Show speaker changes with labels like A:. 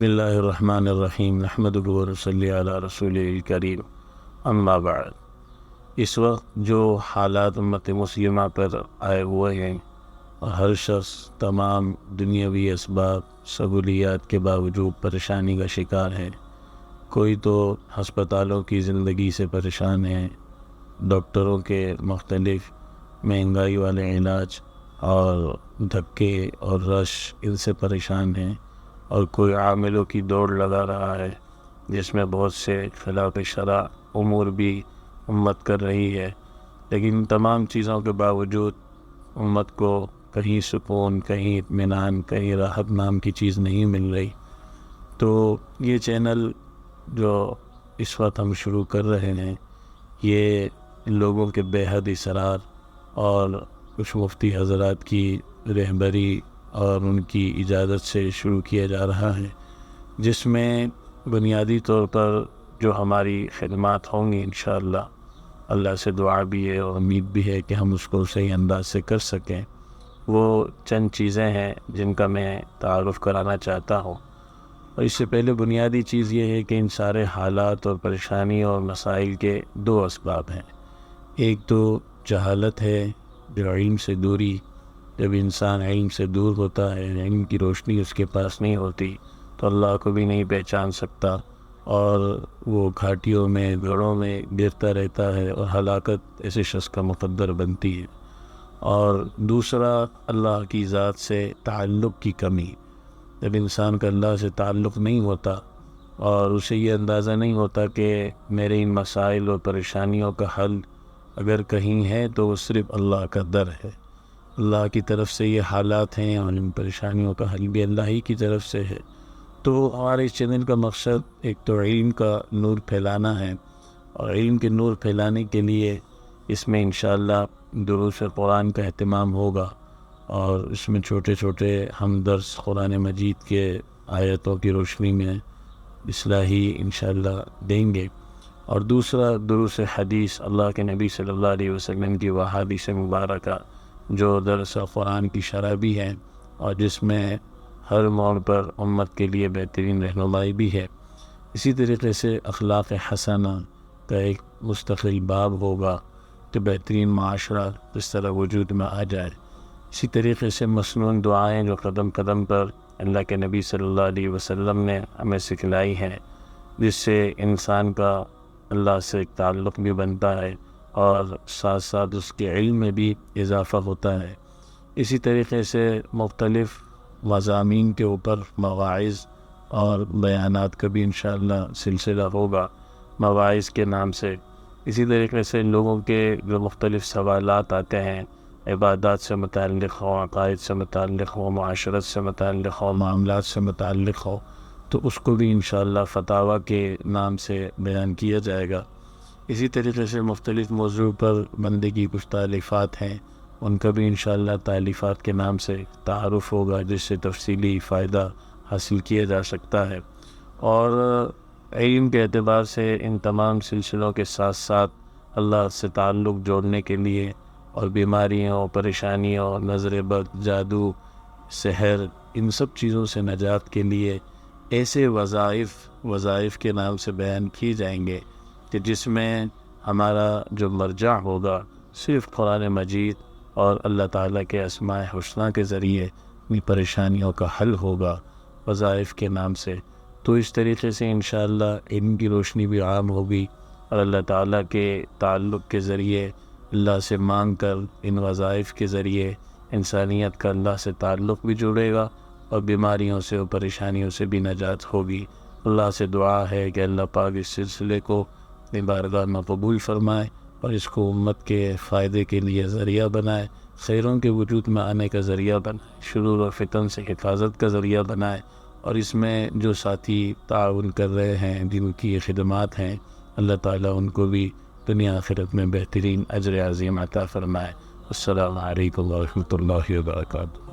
A: بسم اللہ الرحمن الرحیم نحمدہ ونصلی علی رسول الکریم اما بعد۔ اس وقت جو حالات امت مسلمہ پر آئے ہوئے ہیں اور ہر شخص تمام دنیاوی اسباب سہولیات کے باوجود پریشانی کا شکار ہے۔ کوئی تو ہسپتالوں کی زندگی سے پریشان ہے، ڈاکٹروں کے مختلف مہنگائی والے علاج اور دھکے اور رش ان سے پریشان ہیں، اور کوئی عاملوں کی دوڑ لگا رہا ہے جس میں بہت سے خلاف شرع امور بھی امت کر رہی ہے، لیکن ان تمام چیزوں کے باوجود امت کو کہیں سکون، کہیں اطمینان، کہیں راحت نام کی چیز نہیں مل رہی۔ تو یہ چینل جو اس وقت ہم شروع کر رہے ہیں، یہ لوگوں کے بے حد اصرار اور کچھ مفتی حضرات کی رہبری اور ان کی اجازت سے شروع کیا جا رہا ہے، جس میں بنیادی طور پر جو ہماری خدمات ہوں گی انشاءاللہ، اللہ سے دعا بھی ہے اور امید بھی ہے کہ ہم اس کو صحیح انداز سے کر سکیں۔ وہ چند چیزیں ہیں جن کا میں تعارف کرانا چاہتا ہوں، اور اس سے پہلے بنیادی چیز یہ ہے کہ ان سارے حالات اور پریشانی اور مسائل کے دو اسباب ہیں۔ ایک تو جہالت ہے، جو علم سے دوری۔ جب انسان علم سے دور ہوتا ہے، علم کی روشنی اس کے پاس نہیں ہوتی تو اللہ کو بھی نہیں پہچان سکتا، اور وہ گھاٹیوں میں، گڑھوں میں گرتا رہتا ہے، اور ہلاکت ایسے شخص کا مقدر بنتی ہے۔ اور دوسرا، اللہ کی ذات سے تعلق کی کمی۔ جب انسان کا اللہ سے تعلق نہیں ہوتا اور اسے یہ اندازہ نہیں ہوتا کہ میرے ان مسائل اور پریشانیوں کا حل اگر کہیں ہے تو وہ صرف اللہ کا در ہے، اللہ کی طرف سے یہ حالات ہیں، اور ان پریشانیوں کا حل بھی اللہ ہی کی طرف سے ہے۔ تو ہمارے اس چینل کا مقصد ایک تو علم کا نور پھیلانا ہے، اور علم کے نور پھیلانے کے لیے اس میں انشاءاللہ دروس قرآن کا اہتمام ہوگا، اور اس میں چھوٹے چھوٹے ہم درس قرآن مجید کے آیتوں کی روشنی میں اصلاحی انشاءاللہ دیں گے۔ اور دوسرا، دروس حدیث، اللہ کے نبی صلی اللہ علیہ وسلم کی وہ حدیث مبارکہ جو درس قرآن کی شرح بھی ہے، اور جس میں ہر موڑ پر امت کے لیے بہترین رہنمائی بھی ہے۔ اسی طریقے سے اخلاق حسنہ کا ایک مستقل باب ہوگا کہ بہترین معاشرہ اس طرح وجود میں آ جائے۔ اسی طریقے سے مسنون دعائیں جو قدم قدم پر اللہ کے نبی صلی اللہ علیہ وسلم نے ہمیں سکھلائی ہیں، جس سے انسان کا اللہ سے ایک تعلق بھی بنتا ہے اور ساتھ ساتھ اس کے علم میں بھی اضافہ ہوتا ہے۔ اسی طریقے سے مختلف مضامین کے اوپر مواعظ اور بیانات کا بھی انشاءاللہ سلسلہ ہوگا، مواعظ کے نام سے۔ اسی طریقے سے لوگوں کے جو مختلف سوالات آتے ہیں، عبادات سے متعلق ہو، عقائد سے متعلق ہو، معاشرت سے متعلق ہو، معاملات سے متعلق ہو، تو اس کو بھی انشاءاللہ فتاویٰ کے نام سے بیان کیا جائے گا۔ اسی طریقے سے مختلف موضوع پر بندے کی کچھ تالیفات ہیں، ان کا بھی انشاءاللہ تالیفات کے نام سے تعارف ہوگا، جس سے تفصیلی فائدہ حاصل کیا جا سکتا ہے۔ اور علم کے اعتبار سے ان تمام سلسلوں کے ساتھ ساتھ اللہ سے تعلق جوڑنے کے لیے، اور بیماریوں، پریشانیوں، نظر بد، جادو، سحر، ان سب چیزوں سے نجات کے لیے ایسے وظائف کے نام سے بیان کیے جائیں گے کہ جس میں ہمارا جو مرجع ہوگا صرف قرآن مجید اور اللہ تعالیٰ کے اسماء حسنہ کے ذریعے اپنی پریشانیوں کا حل ہوگا وظائف کے نام سے۔ تو اس طریقے سے انشاءاللہ علم کی روشنی بھی عام ہوگی، اور اللہ تعالیٰ کے تعلق کے ذریعے اللہ سے مانگ کر ان وظائف کے ذریعے انسانیت کا اللہ سے تعلق بھی جڑے گا، اور بیماریوں سے اور پریشانیوں سے بھی نجات ہوگی۔ اللہ سے دعا ہے کہ اللہ پاک اس سلسلے کو اپنی بارگاہ میں قبول فرمائے، اور اس کو امت کے فائدے کے لیے ذریعہ بنائے، خیروں کے وجود میں آنے کا ذریعہ بنائے، شرور و فتن سے حفاظت کا ذریعہ بنائے۔ اور اس میں جو ساتھی تعاون کر رہے ہیں، جن کی خدمات ہیں، اللہ تعالیٰ ان کو بھی دنیا آخرت میں بہترین اجر عظیم عطا فرمائے۔ السلام علیکم ورحمۃ اللہ وبرکاتہ۔